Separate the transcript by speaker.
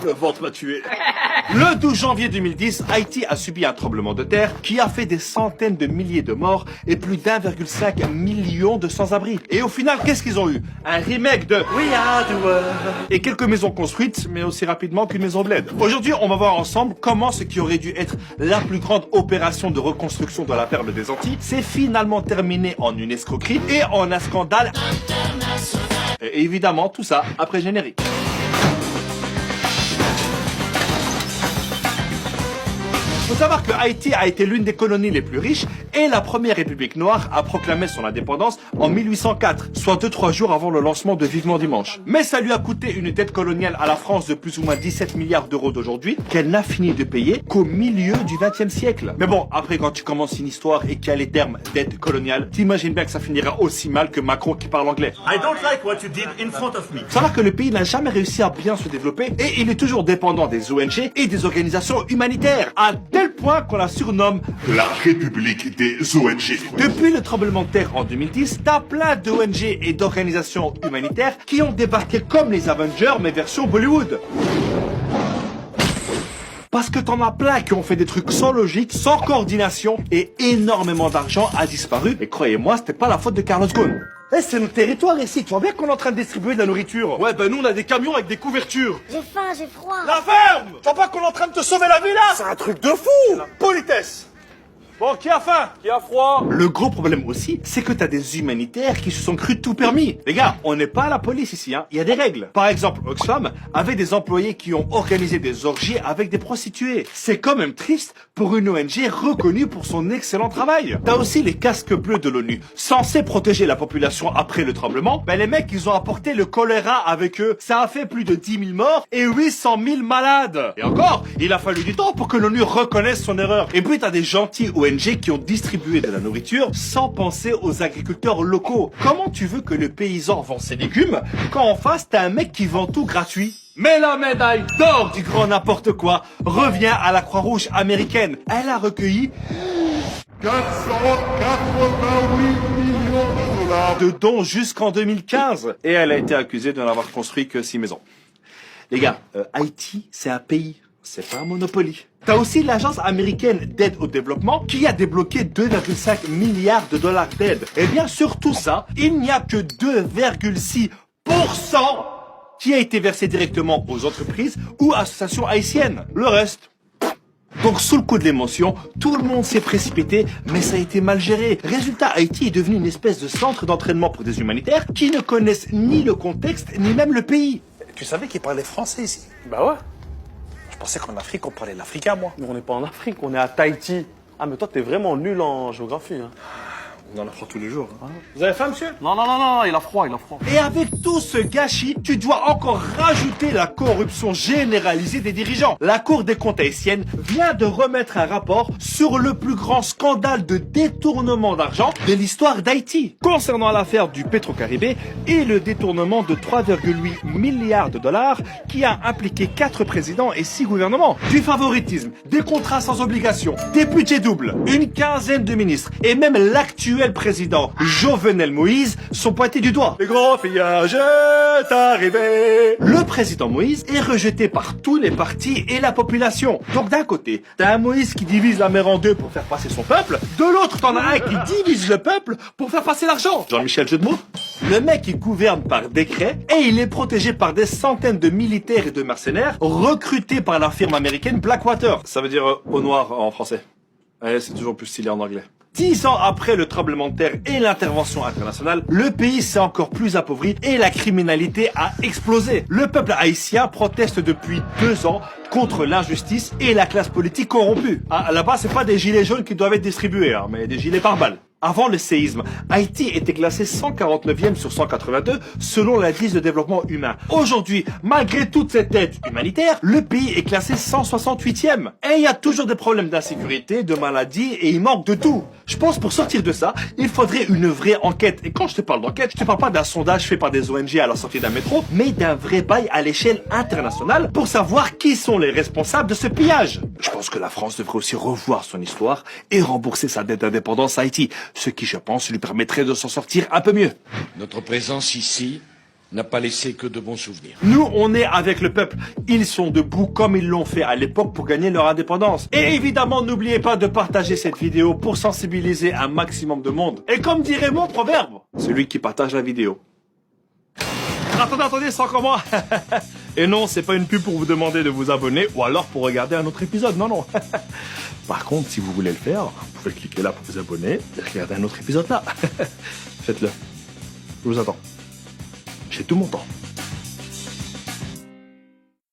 Speaker 1: Le ventre m'a tué. Le 12 janvier 2010, Haïti a subi un tremblement de terre qui a fait des centaines de milliers de morts et plus d'1,5 million de sans-abri. Et au final, qu'est-ce qu'ils ont eu? Un remake de We Are the World. Et quelques maisons construites, mais aussi rapidement qu'une maison bled. Aujourd'hui, on va voir ensemble comment ce qui aurait dû être la plus grande opération de reconstruction de la perle des Antilles s'est finalement terminé en une escroquerie et en un scandale international. Et évidemment, tout ça après générique. Il faut savoir que Haïti a été l'une des colonies les plus riches et la première république noire a proclamé son indépendance en 1804, soit 2-3 jours avant le lancement de Vivement Dimanche. Mais ça lui a coûté une dette coloniale à la France de plus ou moins 17 milliards d'euros d'aujourd'hui qu'elle n'a fini de payer qu'au milieu du XXe siècle. Mais bon, après quand tu commences une histoire et qu'il y a les termes dette coloniale, t'imagines bien que ça finira aussi mal que Macron qui parle anglais.
Speaker 2: I don't like what you did in front of me.
Speaker 1: Faut savoir que le pays n'a jamais réussi à bien se développer et il est toujours dépendant des ONG et des organisations humanitaires. À tel point qu'on la surnomme
Speaker 3: la République des ONG.
Speaker 1: Depuis le tremblement de terre en 2010, t'as plein d'ONG et d'organisations humanitaires qui ont débarqué comme les Avengers, mais version Bollywood. Parce que t'en as plein qui ont fait des trucs sans logique, sans coordination, et énormément d'argent a disparu. Et croyez-moi, c'était pas la faute de Carlos Ghosn. Eh, c'est notre territoire ici, tu vois bien qu'on est en train de distribuer de la nourriture. Ouais, ben nous on a des camions avec des couvertures.
Speaker 4: J'ai faim, j'ai froid.
Speaker 1: La ferme! Tu vois pas qu'on est en train de te sauver la vie là? C'est un truc de fou! La politesse! Bon, qui a faim? Qui a froid? Le gros problème aussi, c'est que t'as des humanitaires qui se sont crus tout permis. Les gars, on n'est pas à la police ici, hein. Il y a des règles. Par exemple, Oxfam avait des employés qui ont organisé des orgies avec des prostituées. C'est quand même triste pour une ONG reconnue pour son excellent travail. T'as aussi les casques bleus de l'ONU, censés protéger la population après le tremblement. Ben les mecs, ils ont apporté le choléra avec eux. Ça a fait plus de 10 000 morts et 800 000 malades. Et encore, il a fallu du temps pour que l'ONU reconnaisse son erreur. Et puis t'as des gentils ONG qui ont distribué de la nourriture sans penser aux agriculteurs locaux. Comment tu veux que le paysan vend ses légumes quand en face t'as un mec qui vend tout gratuit? Mais la médaille d'or du grand n'importe quoi revient à la Croix-Rouge américaine. Elle a recueilli
Speaker 3: 488 millions de dollars
Speaker 1: de dons jusqu'en 2015. Et elle a été accusée de n'avoir construit que 6 maisons. Les gars, Haïti, c'est un pays. C'est pas un Monopoly. T'as aussi l'agence américaine d'aide au développement qui a débloqué 2,5 milliards de dollars d'aide. Et bien sur tout ça, il n'y a que 2,6% qui a été versé directement aux entreprises ou associations haïtiennes. Le reste... Donc sous le coup de l'émotion, tout le monde s'est précipité, mais ça a été mal géré. Résultat, Haïti est devenu une espèce de centre d'entraînement pour des humanitaires qui ne connaissent ni le contexte, ni même le pays.
Speaker 2: Tu savais qu'ils parlaient français ici?
Speaker 5: Bah ouais.
Speaker 2: Je pensais qu'en Afrique, on parlait l'africain, moi.
Speaker 5: Nous, on n'est pas en Afrique, on est à Tahiti. Ah, mais toi, t'es vraiment nul en géographie. Hein.
Speaker 2: On en apprend tous les jours. Hein.
Speaker 1: Vous avez faim, monsieur?
Speaker 5: Non, non, non, non, il a froid, il a froid.
Speaker 1: Et avec tout ce gâchis, tu dois encore rajouter la corruption généralisée des dirigeants. La Cour des comptes haïtienne vient de remettre un rapport sur le plus grand scandale de détournement d'argent de l'histoire d'Haïti, concernant l'affaire du Petro-Caribé et le détournement de 3,8 milliards de dollars qui a impliqué 4 présidents et 6 gouvernements. Du favoritisme, des contrats sans obligation, des budgets doubles, une quinzaine de ministres et même l'actuel président Jovenel Moïse sont pointés du doigt. Le grand fillage est arrivé. Le président Moïse est rejeté par tous les partis et la population. Donc d'un côté, t'as un Moïse qui divise la mer en deux pour faire passer son peuple. De l'autre, t'en as un qui divise le peuple pour faire passer l'argent. Jean-Michel jeu de mots. Le mec, il gouverne par décret et il est protégé par des centaines de militaires et de mercenaires recrutés par la firme américaine Blackwater. Ça veut dire au noir en français. Ouais, c'est toujours plus stylé en anglais. 10 ans après le tremblement de terre et l'intervention internationale, le pays s'est encore plus appauvri et la criminalité a explosé. Le peuple haïtien proteste depuis 2 ans contre l'injustice et la classe politique corrompue. Ah, là-bas, c'est pas des gilets jaunes qui doivent être distribués, hein, mais des gilets pare-balles. Avant le séisme, Haïti était classé 149e sur 182 selon l'indice de développement humain. Aujourd'hui, malgré toute cette aide humanitaire, le pays est classé 168e. Et il y a toujours des problèmes d'insécurité, de maladies et il manque de tout. Je pense pour sortir de ça, il faudrait une vraie enquête. Et quand je te parle d'enquête, je te parle pas d'un sondage fait par des ONG à la sortie d'un métro, mais d'un vrai bail à l'échelle internationale pour savoir qui sont les responsables de ce pillage. Je pense que la France devrait aussi revoir son histoire et rembourser sa dette d'indépendance à Haïti. ce qui, je pense, lui permettrait de s'en sortir un peu mieux.
Speaker 4: Notre présence ici n'a pas laissé que de bons souvenirs.
Speaker 1: Nous, on est avec le peuple. Ils sont debout comme ils l'ont fait à l'époque pour gagner leur indépendance. Et évidemment, n'oubliez pas de partager cette vidéo pour sensibiliser un maximum de monde. Et comme dirait mon proverbe, celui qui partage la vidéo. Attendez, c'est encore moi. Et non, c'est pas une pub pour vous demander de vous abonner ou alors pour regarder un autre épisode, non. Par contre, si vous voulez le faire, vous pouvez cliquer là pour vous abonner et regarder un autre épisode là. Faites-le. Je vous attends. J'ai tout mon temps.